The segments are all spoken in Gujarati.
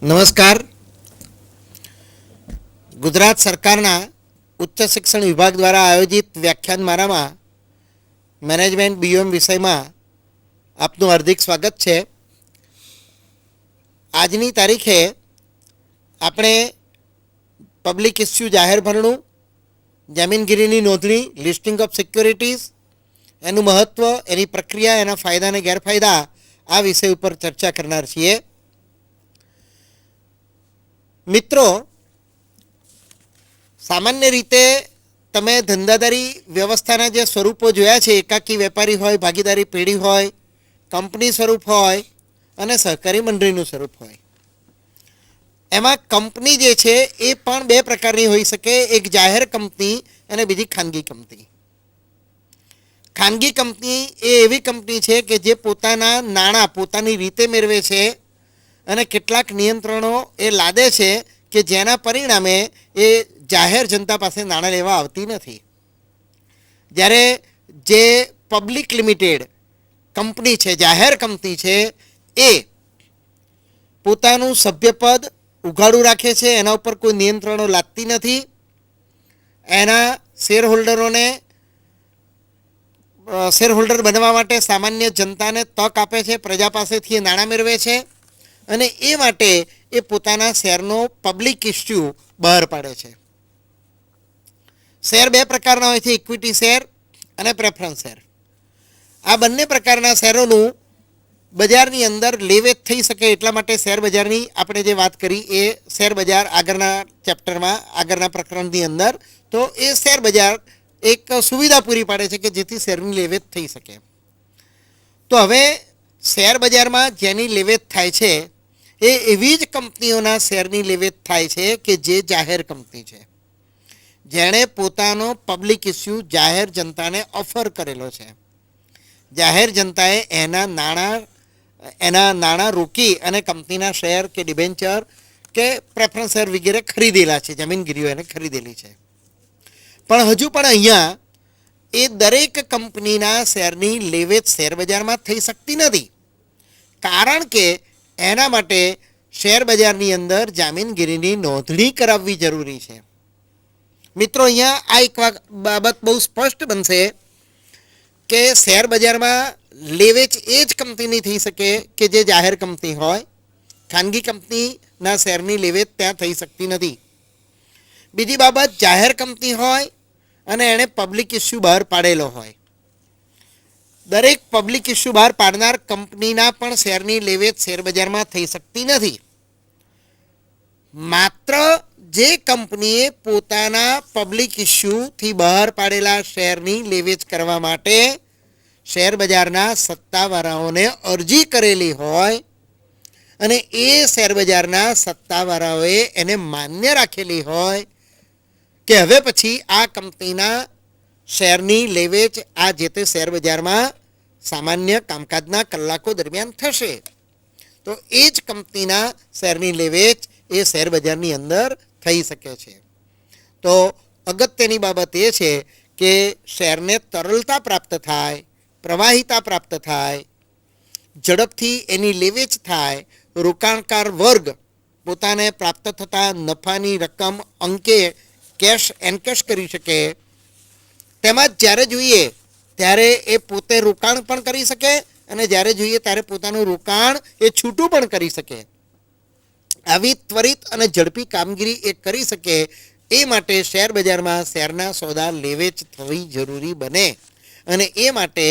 નમસ્કાર. ગુજરાત સરકારના ઉચ્ચ શિક્ષણ વિભાગ દ્વારા આયોજિત વ્યાખ્યાનમાળામાં મેનેજમેન્ટ બીઓએમ વિષયમાં આપનું હાર્દિક સ્વાગત છે. આજની તારીખે આપણે પબ્લિક ઇસ્યુ જાહેર ભરણું, જામીનગીરીની નોંધણી, લિસ્ટિંગ ઓફ સિક્યોરિટીઝ, એનું મહત્ત્વ, એની પ્રક્રિયા, એના ફાયદા અને ગેરફાયદા આ વિષય ઉપર ચર્ચા કરનાર છીએ. મિત્રો, સામાન્ય રીતે તમે ધંધાદારી વ્યવસ્થાના જે સ્વરૂપો જોયા છે, એકાકી વેપારી હોય, ભાગીદારી પેઢી હોય, કંપની સ્વરૂપ હોય અને સહકારી મંડળીનું સ્વરૂપ હોય. એમાં કંપની જે છે એ પણ બે પ્રકારની હોઈ શકે, એક જાહેર કંપની અને બીજી ખાનગી કંપની. ખાનગી કંપની એ એવી કંપની છે કે જે પોતાના નાણાં પોતાની રીતે મેળવે છે અને કેટલાક નિયંત્રણો એ લાદે છે કે જેના પરિણામે એ જાહેર જનતા પાસે નાણાં લેવા આવતી નથી. જ્યારે જે પબ્લિક લિમિટેડ કંપની છે, જાહેર કંપની છે, એ પોતાનું સભ્યપદ ઉઘાડું રાખે છે, એના ઉપર કોઈ નિયંત્રણો લાદતી નથી. એના શેરહોલ્ડર બનવા માટે સામાન્ય જનતાને તક આપે છે, પ્રજા પાસેથી એ નાણાં મેળવે છે અને એ માટે એ પોતાના શેરનો પબ્લિક ઇસ્યુ બહાર પાડે છે. શેર બે પ્રકારના હોય છે, ઇક્વિટી શેર અને પ્રેફરન્સ શેર. આ બંને પ્રકારના શેરોનું બજારની અંદર લેવેચ થઈ શકે એટલા માટે શેર બજારની આપણે જે વાત કરી એ શેર બજાર આગળના ચેપ્ટરમાં, આગળના પ્રકરણની અંદર, તો એ શેર બજાર એક સુવિધા પૂરી પાડે છે કે જેથી શેરની લેવેચ થઈ શકે. તો હવે શેર બજારમાં જેની લેવેચ થાય છે એ એવી જ કંપનીઓના શેરની લેવેચ થાય છે કે જે જાહેર કંપની છે, જેણે પોતાનો પબ્લિક ઇસ્યુ જાહેર જનતાને ઓફર કરેલો છે. જાહેર જનતાએ એના નાણાં રોકી અને કંપનીના શેર કે ડિબેન્ચર કે પ્રેફરન્સ શેર વગેરે ખરીદેલા છે, જમીનગીરીઓ એને ખરીદેલી છે. પણ હજુ પણ અહીંયા એ દરેક કંપનીના શેરની લેવેચ શેર બજારમાં થઈ શકતી નથી, કારણ કે એના માટે શેર બજારની અંદર જામીનગીરીની નોંધણી કરાવવી જરૂરી છે. મિત્રો, અહીંયા આ એક બાબત બહુ સ્પષ્ટ બનશે કે શેર બજારમાં લેવેચ એ જ કંપનીની થઈ શકે કે જે જાહેર કંપની હોય. ખાનગી કંપનીના શેરની લેવેચ ત્યાં થઈ શકતી નથી. બીજી બાબત, જાહેર કંપની હોય અને એણે પબ્લિક ઇસ્યુ બહાર પાડેલો હોય. દરેક પબ્લિક ઇસ્યુ બહાર પાડનાર કંપનીના પણ શેરની લેવેચ શેર બજારમાં થઈ શકતી નથી. માત્ર જે કંપનીએ પોતાના પબ્લિક ઇસ્યુથી બહાર પાડેલા શેરની લેવેચ કરવા માટે શેર બજારના સત્તાવાળાઓને અરજી કરેલી હોય અને એ શેર બજારના સત્તાવાળાઓએ એને માન્ય રાખેલી હોય કે હવે પછી આ કંપનીના શેરની લેવેચ આ જે તે શેર બજારમાં સામાન્ય કામકાજના કલાકો દરમિયાન થશે, તો એ જ કંપનીના શેરની લેવેચ એ શેર બજારની અંદર થઈ શકે છે. તો અગત્યની બાબત એ છે કે શેરને તરલતા પ્રાપ્ત થાય, પ્રવાહિતા પ્રાપ્ત થાય, ઝડપથી એની લેવેચ થાય, રોકાણકાર વર્ગ પોતાને પ્રાપ્ત થતા નફાની રકમ અંકે કેશ એનકેશ કરી શકે, તેમજ જ્યારે જોઈએ ત્યારે એ પોતે રોકાણ પણ કરી શકે અને જ્યારે જોઈએ ત્યારે પોતાનું રોકાણ એ છૂટું પણ કરી શકે. આવી ત્વરિત અને ઝડપી કામગીરી એ કરી શકે એ માટે શેર બજારમાં શેરના સોદા લેવેચ થવી જરૂરી બને. અને એ માટે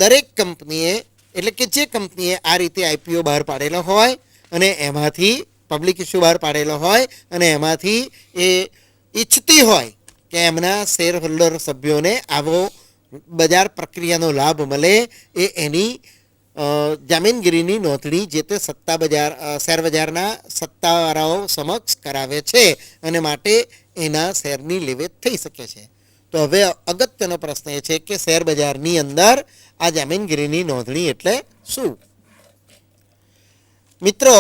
દરેક કંપનીએ, એટલે કે જે કંપનીએ આ રીતે આઈપીઓ બહાર પાડેલો હોય અને એમાંથી પબ્લિક ઇસ્યુ બહાર પાડેલો હોય અને એમાંથી એ ઈચ્છતી હોય કે એમના શેર હોલ્ડર સભ્યોને આવો બજાર પ્રક્રિયાનો લાભ મળે, એ એની જામીનગીરીની નોંધણી જે તે શેર બજારના સત્તાવાળાઓ સમક્ષ કરાવે છે અને માટે એના શેરની લેવેચ થઈ શકે છે. તો હવે અગત્યનો પ્રશ્ન એ છે કે શેર બજારની અંદર આ જામીનગીરીની નોંધણી એટલે શું? મિત્રો,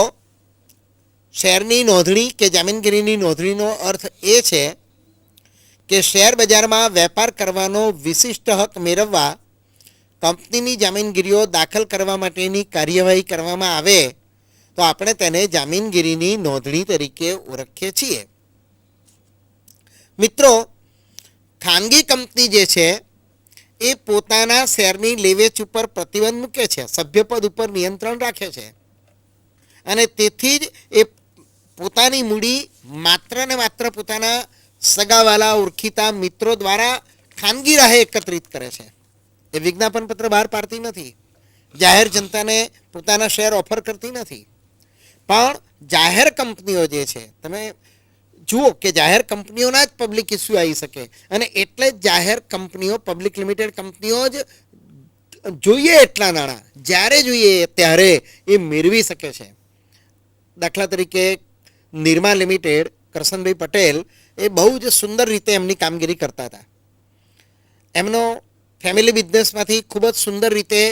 શેરની નોંધણી કે જામીનગીરીની નોંધણીનો અર્થ એ છે કે શેર બજારમાં વેપાર કરવાનો વિશિષ્ટ હક મેળવવા કંપનીની જામીનગીરીઓ દાખલ કરવા માટેની કાર્યવાહી કરવામાં આવે તો આપણે તેને જામીનગીરીની નોંધણી તરીકે ઓળખીએ છીએ. મિત્રો, ખાનગી કંપની જે છે એ પોતાના શેરની લેવેચ ઉપર પ્રતિબંધ મૂકે છે, સભ્યપદ ઉપર નિયંત્રણ રાખે છે અને તેથી જ એ પોતાની મૂડી માત્ર ને માત્ર પોતાના સગાવાલા ઓળખીતા મિત્રો દ્વારા ખાનગી રાહે એકત્રિત કરે છે. એ વિજ્ઞાપન પત્ર બહાર પાડતી નથી, જાહેર જનતાને પોતાના શેર ઓફર કરતી નથી. પણ જાહેર કંપનીઓ જે છે, તમે જુઓ કે જાહેર કંપનીઓના જ પબ્લિક ઇસ્યુ આવી શકે અને એટલે જ જાહેર કંપનીઓ, પબ્લિક લિમિટેડ કંપનીઓ જ જોઈએ એટલા નાણાં જ્યારે જોઈએ ત્યારે એ મેળવી શકે છે. દાખલા તરીકે નિરમા લિમિટેડ, કરશનભાઈ પટેલ એ બહુ જ સુંદર રીતે એમની કામગીરી કરતા હતા. એમનો ફેમિલી બિઝનેસમાંથી ખૂબ જ સુંદર રીતે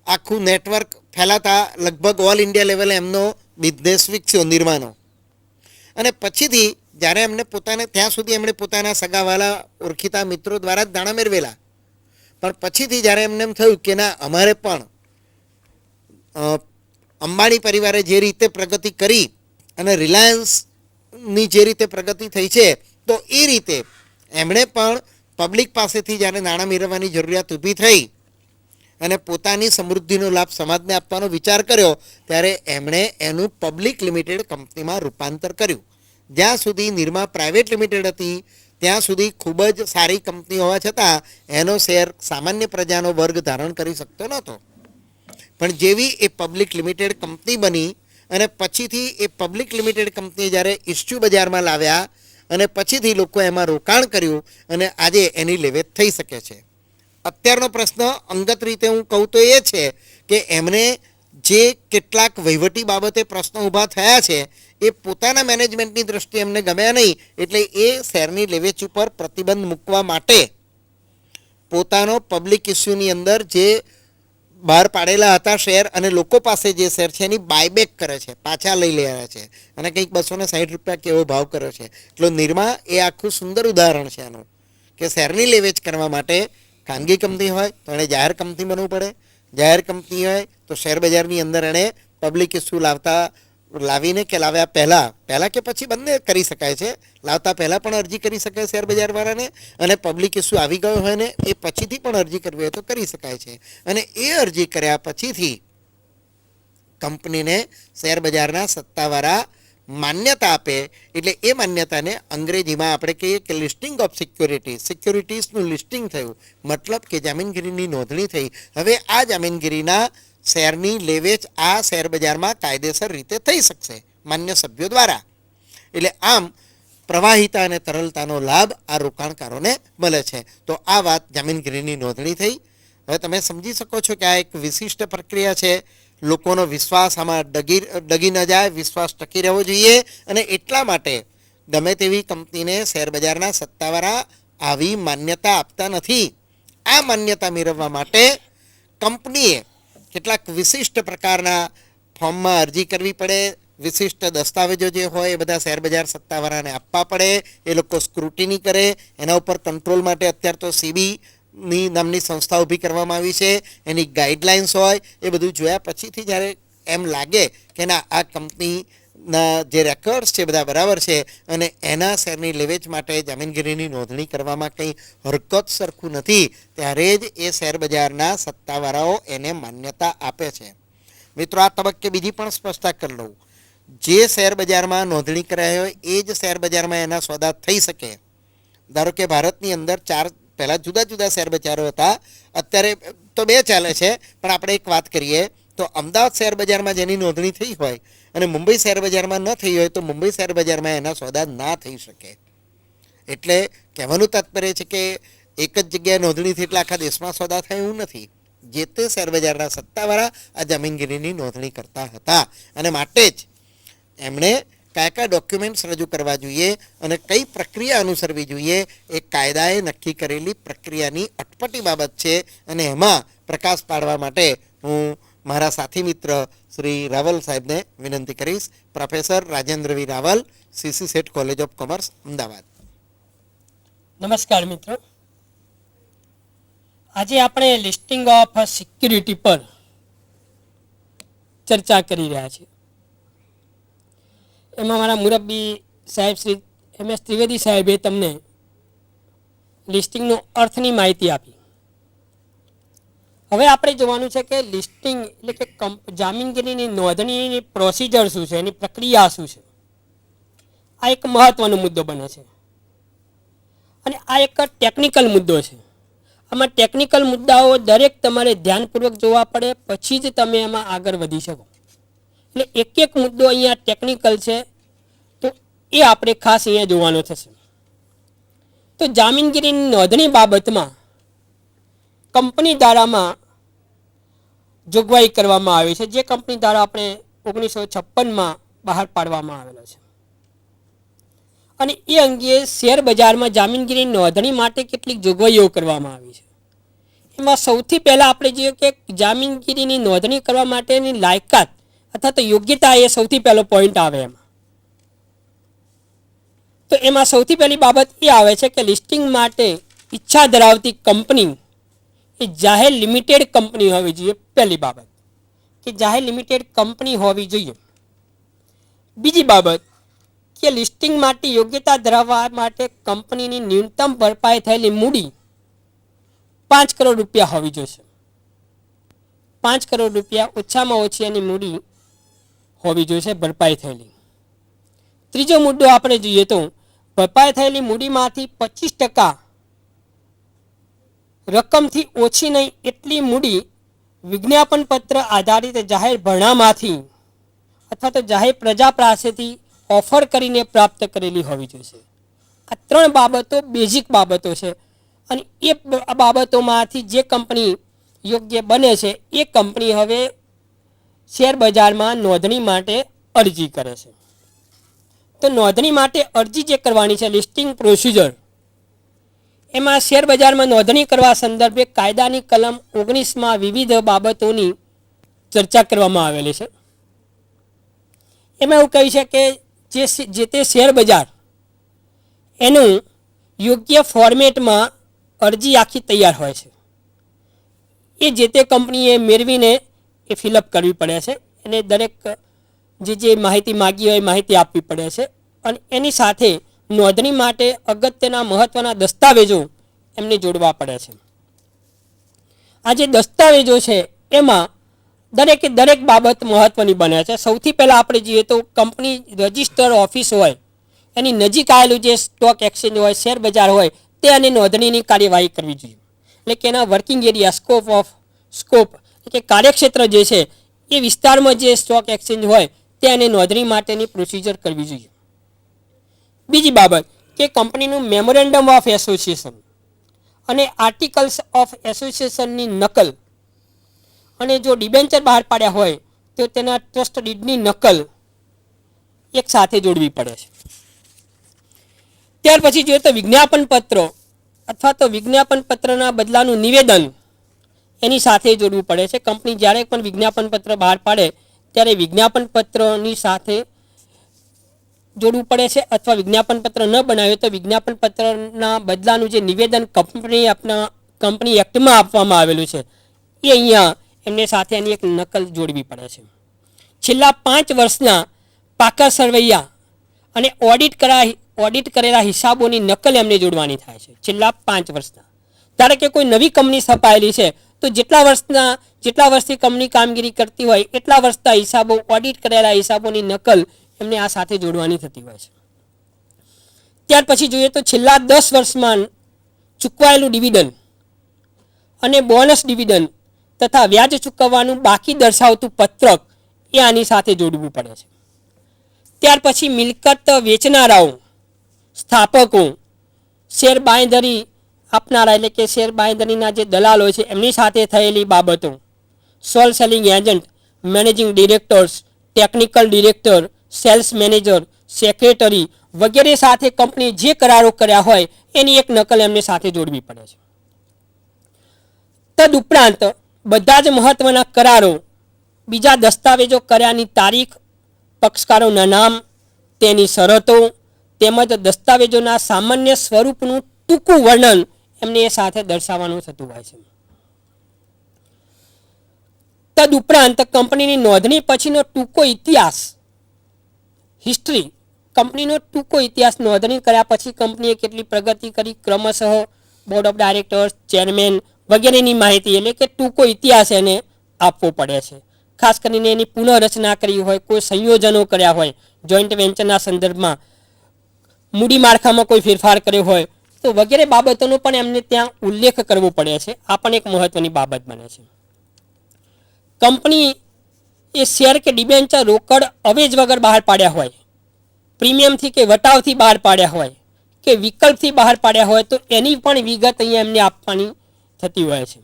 આખું નેટવર્ક ફેલાતા લગભગ ઓલ ઇન્ડિયા લેવલે એમનો બિઝનેસ વિકસ્યો નિરમાનો. અને પછીથી જ્યારે એમને પોતાને ત્યાં સુધી એમણે પોતાના સગાવાલા ઓળખીતા મિત્રો દ્વારા જ નાણાં મેળવેલા, પણ પછીથી જ્યારે એમને એમ થયું કે ના, અમારે પણ અંબાણી પરિવારે જે રીતે પ્રગતિ કરી અને રિલાયન્સની જે રીતે પ્રગતિ થઈ છે, તો એ રીતે એમણે પણ પબ્લિક પાસેથી જ્યારે નાણાં મેળવવાની જરૂરિયાત ઊભી થઈ અને પોતાની સમૃદ્ધિનો લાભ સમાજને આપવાનો વિચાર કર્યો, ત્યારે એમણે એનું પબ્લિક લિમિટેડ કંપનીમાં રૂપાંતર કર્યું. જ્યાં સુધી નિરમા પ્રાઇવેટ લિમિટેડ હતી ત્યાં સુધી ખૂબ જ સારી કંપની હોવા છતાં એનો શેર સામાન્ય પ્રજાનો વર્ગ ધારણ કરી શકતો નહોતો. પણ જેવી એ પબ્લિક લિમિટેડ કંપની બની અને પછીથી એ પબ્લિક લિમિટેડ કંપની જ્યારે ઇસ્યુ બજારમાં લાવ્યા અને પછીથી લોકો એમાં રોકાણ કર્યું અને આજે એની લેવેચ થઈ શકે છે. અત્યારનો પ્રશ્ન અંગત રીતે હું કહું તો એ છે કે એમને જે કેટલાક વહીવટી બાબતે પ્રશ્નો ઊભા થયા છે એ પોતાના મેનેજમેન્ટની દ્રષ્ટિએ એમને ગમ્યા નહીં, એટલે એ શેરની લેવેચ ઉપર પ્રતિબંધ મૂકવા માટે પોતાનો પબ્લિક ઇસ્યુની અંદર જે બહાર પાડેલા હતા શેર અને લોકો પાસે જે શેર છે એની બાયબેક કરે છે, પાછા લઈ રહ્યા છે અને કંઈક 260 રૂપિયા કેવો ભાવ કર્યો છે. એટલે નિરમા એ આખું સુંદર ઉદાહરણ છે એનું કે શેરની લેવેચ કરવા માટે ખાનગી કંપની હોય તો એણે જાહેર કંપની બનવું પડે, જાહેર કંપની હોય તો શેર બજારની અંદર એણે પબ્લિક ઇસ્યુ લાવીને કે લાવ્યા પહેલાં કે પછી બંને કરી શકાય છે. લાવતા પહેલાં પણ અરજી કરી શકાય શેર બજારવાળાને, અને પબ્લિક ઇસ્યુ આવી ગયો હોય ને એ પછીથી પણ અરજી કરવી હોય તો કરી શકાય છે. અને એ અરજી કર્યા પછીથી કંપનીને શેર બજારના સત્તાવાળા માન્યતા આપે, એટલે એ માન્યતાને અંગ્રેજીમાં આપણે કહીએ કે લિસ્ટિંગ ઓફ સિક્યોરિટીઝનું લિસ્ટિંગ થયું, મતલબ કે જામીનગીરીની નોંધણી થઈ. હવે આ જામીનગીરીના શેરની લેવેચ આ શેર બજારમાં કાયદેસર રીતે થઈ શકશે માન્ય સભ્યો દ્વારા. એટલે આમ પ્રવાહિતા અને તરલતાનો લાભ આ રોકાણકારોને મળે છે. તો આ વાત જામીનગીરીની નોંધણી થઈ. હવે તમે સમજી શકો છો કે આ એક વિશિષ્ટ પ્રક્રિયા છે. લોકોનો વિશ્વાસ આમાં ડગી ન જાય, વિશ્વાસ ટકી રહેવો જોઈએ અને એટલા માટે ગમે તેવી કંપનીને શેર બજારના સત્તાવાળા આવી માન્યતા આપતા નથી. આ માન્યતા મેળવવા માટે કંપનીએ કેટલાક વિશિષ્ટ પ્રકારના ફોર્મમાં અરજી કરવી પડે, વિશિષ્ટ દસ્તાવેજો જે હોય એ બધા શેર બજાર સત્તાવાળાને આપવા પડે, એ લોકો સ્ક્રુટિની કરે. એના ઉપર કંટ્રોલ માટે અત્યારે તો સેબીની નામની સંસ્થા ઊભી કરવામાં આવી છે, એની ગાઈડલાઇન્સ હોય. એ બધું જોયા પછીથી જ્યારે એમ લાગે કે ના, આ કંપનીના જે રેકોર્ડ્સ છે બધા બરાબર છે અને એના શેરની લેવેચ માટે જામીનગીરીની નોંધણી કરવામાં કંઈ હરકત સરખું નથી, ત્યારે જ એ શેર બજારના સત્તાવાળાઓ એને માન્યતા આપે છે. મિત્રો, આ તબક્કે બીજી પણ સ્પષ્ટતા કરી લઉં. જે શેર બજારમાં નોંધણી કરાઈ હોય એ જ શેર બજારમાં એના સોદા થઈ શકે. ધારો કે ભારતની અંદર પહેલાં જુદા જુદા શેર બજારો હતા, અત્યારે તો 2 ચાલે છે, પણ આપણે એક વાત કરીએ તો અમદાવાદ શેર બજારમાં જેની નોંધણી થઈ હોય અને મુંબઈ શેર બજારમાં ન થઈ હોય તો મુંબઈ શેર બજારમાં એના સોદા ના થઈ શકે. એટલે કહેવાનું તાત્પર્ય છે કે એક જ જગ્યાએ નોંધણી થઈ એટલે આખા દેશમાં સોદા થાય એવું નથી. જે તે શેર બજારના સત્તાવાળા આ જામીનગીરીની નોંધણી કરતા હતા અને માટે જ એમણે કયા ડોક્યુમેન્ટ્સ રજૂ કરવા જોઈએ અને કઈ પ્રક્રિયા અનુસરવી જોઈએ એ કાયદાએ નક્કી કરેલી પ્રક્રિયાની અટપટી બાબત છે. અને એમાં પ્રકાશ પાડવા માટે હું મારા સાથી મિત્ર શ્રી રાવલ સાહેબને વિનંતી કરીશ. Professor Rajendra V Rawal, CC Sheth college of commerce, Ahmedabad. નમસ્કાર મિત્રો, આજે આપણે લિસ્ટિંગ ઓફ સિક્યુરિટી પર ચર્ચા કરી રહ્યા છીએ. એમાં મારા મુરબ્બી સાહેબ શ્રી MS ત્રિવેદી સાહેબે તમને લિસ્ટિંગનો અર્થની માહિતી આપી. હવે આપણે જોવાનું છે કે લિસ્ટિંગ એટલે કે જામીનગીરીની નોંધણીની પ્રોસિજર શું છે, એની પ્રક્રિયા શું છે. આ એક મહત્વનો મુદ્દો બને છે અને આ એક ટેકનિકલ મુદ્દો છે. આમાં ટેકનિકલ મુદ્દાઓ દરેક તમારે ધ્યાનપૂર્વક જોવા પડે, પછી જ તમે એમાં આગળ વધી શકો. એટલે એક એક મુદ્દો અહીંયા ટેકનિકલ છે, તો એ આપણે ખાસ અહીંયા જોવાનો થશે. તો જામીનગીરીની નોંધણી બાબતમાં કંપની ધારામાં જોગવાઈ કરવામાં આવી છે, જે કંપની ધારા આપણે 1956માં બહાર પાડવામાં આવેલો છે. અને એ અંગે શેર બજારમાં જામીનગીરીની નોંધણી માટે કેટલીક જોગવાઈઓ કરવામાં આવી છે. એમાં સૌથી પહેલાં આપણે જોઈએ કે જામીનગીરીની નોંધણી કરવા માટેની લાયકાત અથવા તો યોગ્યતા એ સૌથી પહેલો પોઈન્ટ આવે એમાં. તો એમાં સૌથી પહેલી બાબત એ આવે છે કે લિસ્ટિંગ માટે ઈચ્છા ધરાવતી કંપની એ જાહેર લિમિટેડ કંપની હોવી જોઈએ. પહેલી બાબત કે જાહેર લિમિટેડ કંપની હોવી જોઈએ. બીજી બાબત કે લિસ્ટિંગ માટે યોગ્યતા ધરાવવા માટે કંપનીની ન્યૂનતમ ભરપાઈ થયેલી મૂડી 5 કરોડ રૂપિયા હોવી જોઈએ. 5 કરોડ રૂપિયા ઓછામાં ઓછી એની મૂડી હોવી જોઈએ ભરપાઈ થયેલી. ત્રીજો મુદ્દો આપણે જોઈએ તો ભરપાઈ થયેલી મૂડીમાંથી 25% રકમથી ઓછી નહીં એટલી મૂડી વિજ્ઞાપન પત્ર આધારિત જાહેર ભરણામાંથી અથવા તો જાહેર પ્રજા પાસેથી ઓફર કરીને પ્રાપ્ત કરેલી હોવી જોઈએ. આ 3 બાબતો બેઝિક બાબતો છે અને એ બાબતોમાંથી જે કંપની યોગ્ય બને છે એ કંપની હવે શેર બજારમાં નોંધણી માટે અરજી કરે છે. તો નોંધણી માટે અરજી જે કરવાની છે લિસ્ટિંગ પ્રોસિજર, એમાં શેર બજારમાં નોંધણી કરવા સંદર્ભે કાયદાની કલમ 19માં વિવિધ બાબતોની ચર્ચા કરવામાં આવેલી છે. એમાં એવું કહ્યું છે કે જે તે શેર બજાર એનું યોગ્ય ફોર્મેટમાં અરજી આખી તૈયાર હોય છે. એ જે તે કંપનીએ મેળવીને એ ફિલઅપ કરવી પડે છે. એને દરેક જે માહિતી માગી હોય એ માહિતી આપવી પડે છે અને એની સાથે નોંધણી માટે અગત્યના મહત્ત્વના દસ્તાવેજો એમને જોડવા પડે છે. આ જે દસ્તાવેજો છે એમાં દરેક બાબત મહત્ત્વની બને છે. સૌથી પહેલાં આપણે જોઈએ તો કંપની રજિસ્ટર ઓફિસ હોય એની નજીક આવેલું જે સ્ટોક એક્સચેન્જ હોય, શેર બજાર હોય, તે અને નોંધણીની કાર્યવાહી કરવી જોઈએ. એટલે કે એના વર્કિંગ એરિયા સ્કોપ એટલે કે કાર્યક્ષેત્ર જે છે એ વિસ્તારમાં જે સ્ટોક એક્સચેન્જ હોય તે અને નોંધણી માટેની પ્રોસિજર કરવી જોઈએ. બીજી બાબત કે કંપનીનું મેમોરેન્ડમ ઓફ એસોસિએશન અને આર્ટિકલ્સ ઓફ એસોસિએશનની નકલ અને જો ડિબેન્ચર બહાર પાડ્યા હોય તો તેના ટ્રસ્ટ ડીડની નકલ એક સાથે જોડવી પડે છે. ત્યાર પછી જોઈએ તો વિજ્ઞાપન પત્રો અથવા તો વિજ્ઞાપન પત્રના બદલાનું નિવેદન એની સાથે જોડવું પડે છે. કંપની જ્યારે પણ વિજ્ઞાપન પત્ર બહાર પાડે ત્યારે વિજ્ઞાપન પત્રની સાથે જોડવું પડે છે અથવા વિજ્ઞાપન પત્ર ન બનાવે તો વિજ્ઞાપન પત્રના બદલાનું જે નિવેદન કંપની એક્ટમાં આપવામાં આવેલું છે એ અહીંયા એમને સાથે એની એક નકલ જોડવી પડે છે. છેલ્લા 5 વર્ષના પાકા સરવૈયા અને ઓડિટ કરેલા હિસાબોની નકલ એમને જોડવાની થાય છે. છેલ્લા 5 વર્ષના, ધારો કે કોઈ નવી કંપની સ્થપાયેલી છે તો જેટલા વર્ષથી કંપની કામગીરી કરતી હોય એટલા વર્ષના હિસાબો, ઓડિટ કરેલા હિસાબોની નકલ એમને આ સાથે જોડવાની થતી હોય છે. ત્યાર પછી જોઈએ તો છેલ્લા 10 વર્ષમાં ચૂકવાયેલું ડિવિડન્ડ અને બોનસ ડિવિડન્ડ તથા વ્યાજ ચૂકવવાનું બાકી દર્શાવતું પત્રક એ આની સાથે જોડવું પડે છે. ત્યાર પછી મિલકત વેચનારાઓ, સ્થાપકો, શેર બાંયધરી આપનારા એટલે કે શેર બાંયધરીના જે દલાલો છે એમની સાથે થયેલી બાબતો, sole selling agent, managing directors, technical director, sales manager, secretary વગેરે સાથે કંપની જે કરારો કર્યા હોય એની એક નકલ એમને સાથે જોડવી પડે છે. તદુપરાંત બધા જ મહત્વના કરારો, બીજા દસ્તાવેજો કર્યાની તારીખ, પક્ષકારોના નામ, તેની શરતો તેમજ દસ્તાવેજોના સામાન્ય સ્વરૂપનું ટૂંકું વર્ણન એમને એ સાથે દર્શાવવાનું થતું હોય છે. તદુપરાંત કંપનીની નોંધણી પછીનો ટૂંકો ઇતિહાસ હિસ્ટ્રી, કંપનીનો ટૂંકો ઇતિહાસ નોંધણી કર્યા પછી કંપનીએ કેટલી પ્રગતિ કરી, ક્રમશઃ બોર્ડ ઓફ ડાયરેક્ટર્સ, ચેરમેન વગેરેની માહિતી એટલે કે ટૂંકો ઇતિહાસ એને આપવો પડે છે. ખાસ કરીને એની પુનઃરચના કરી હોય, કોઈ સંયોજનો કર્યા હોય, જોઈન્ટ વેન્ચરના સંદર્ભમાં મૂડી માળખામાં કોઈ ફેરફાર કર્યો હોય તો વગેરે બાબતોનો પણ એમને ત્યાં ઉલ્લેખ કરવો પડે છે. આ પણ એક મહત્વની બાબત બને છે. કંપની એ શેર કે ડિબેન્ચર રોકડ અવેજ વગર બહાર પાડ્યા હોય, પ્રીમિયમથી કે વટાવથી બહાર પાડ્યા હોય કે વિકલ્પથી બહાર પાડ્યા હોય તો એની પણ વિગત અહીંયા એમને આપવાની થતી હોય છે.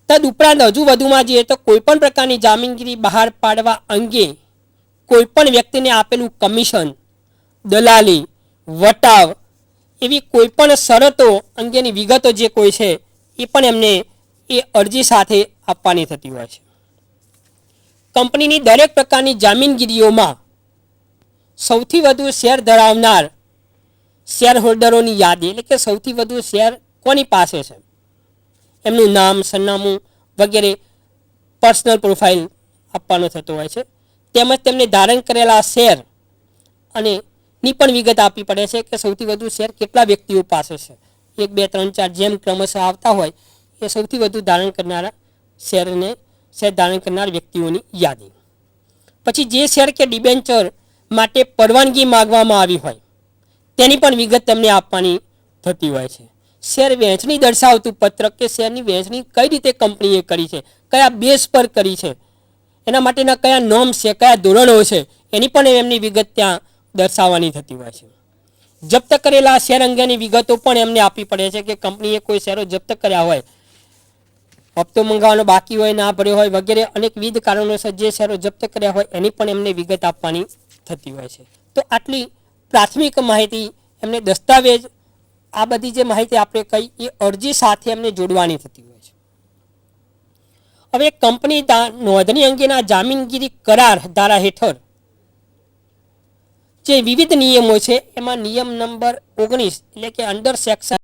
તદ ઉપરાંત હજુ વધુમાં જઈએ તો કોઈપણ પ્રકારની જામીનગીરી બહાર પાડવા અંગે કોઈપણ વ્યક્તિને આપેલું કમિશન, દલાલી, વટાવ એવી કોઈપણ શરતો અંગેની વિગતો જે કોઈ છે એ પણ એમને એ અરજી સાથે આપવાની થતી હોય છે. કંપનીની દરેક પ્રકારની જામીનગીરીઓમાં સૌથી વધુ શેર ધરાવનાર શેર હોલ્ડરોની યાદી એટલે કે સૌથી વધુ શેર કોની પાસે છે એમનું નામ, સરનામું વગેરે પર્સનલ પ્રોફાઇલ આપવાનો થતો હોય છે. તેમજ તેમને ધારણ કરેલા શેર અને ની પણ વિગત આપવી પડે છે કે સૌથી વધુ શેર કેટલા વ્યક્તિઓ પાસે છે. 1, 2, 3, 4 જેમ ક્રમશઃ આવતા હોય એ સૌથી વધુ ધારણ કરનારા શેર ધારણ કરનાર વ્યક્તિઓની યાદી. પછી જે શેર કે ડિબેન્ચર માટે પરવાનગી માગવામાં આવી હોય તેની પણ વિગત તેમને આપવાની થતી હોય છે. શેર વહેંચણી દર્શાવતું પત્રક કે શેરની વહેંચણી કઈ રીતે કંપનીએ કરી છે, કયા બેઝ પર કરી છે, એના માટેના કયા નોર્મ્સ છે, કયા ધોરણો છે એની પણ એમની વિગત ત્યાં દર્શાવવાની થતી હોય છે. જપ્ત કરેલા શેર અંગેની વિગતો પણ એમને આપવી પડે છે કે કંપનીએ કોઈ શેરો જપ્ત કર્યા હોય, હપ્તો મંગાવવાનો બાકી હોય, ના ભર્યો હોય વગેરે અનેકવિધ કારણોસર જે શેરો જપ્ત કર્યા હોય એની પણ એમને વિગત આપવાની થતી હોય છે. તો આટલી પ્રાથમિક માહિતી એમને દસ્તાવેજ આ બધી જે માહિતી આપણે કહી એ અરજી સાથે એમને જોડવાની થતી હોય છે. હવે કંપની નોંધણી અંગેના જામીનગીરી કરાર ધારા હેઠળ જે વિવિધ નિયમો છે એમાં નિયમ નંબર 19 એટલે કે અંડર સેક્શન